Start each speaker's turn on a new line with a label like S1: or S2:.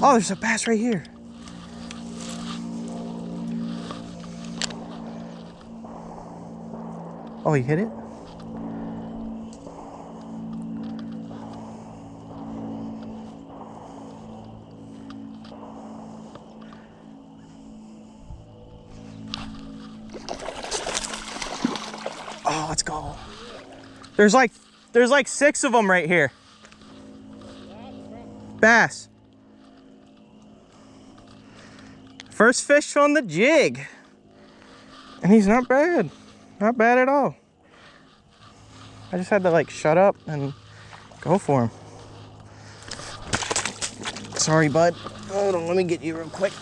S1: Oh, there's a bass right here. Oh, he hit it? Oh, let's go. There's like 6 of them right here. Bass. First fish on the jig. And he's not bad. Not bad at all. I just had to like shut up and go for him. Sorry, bud. Hold on, let me get you real quick.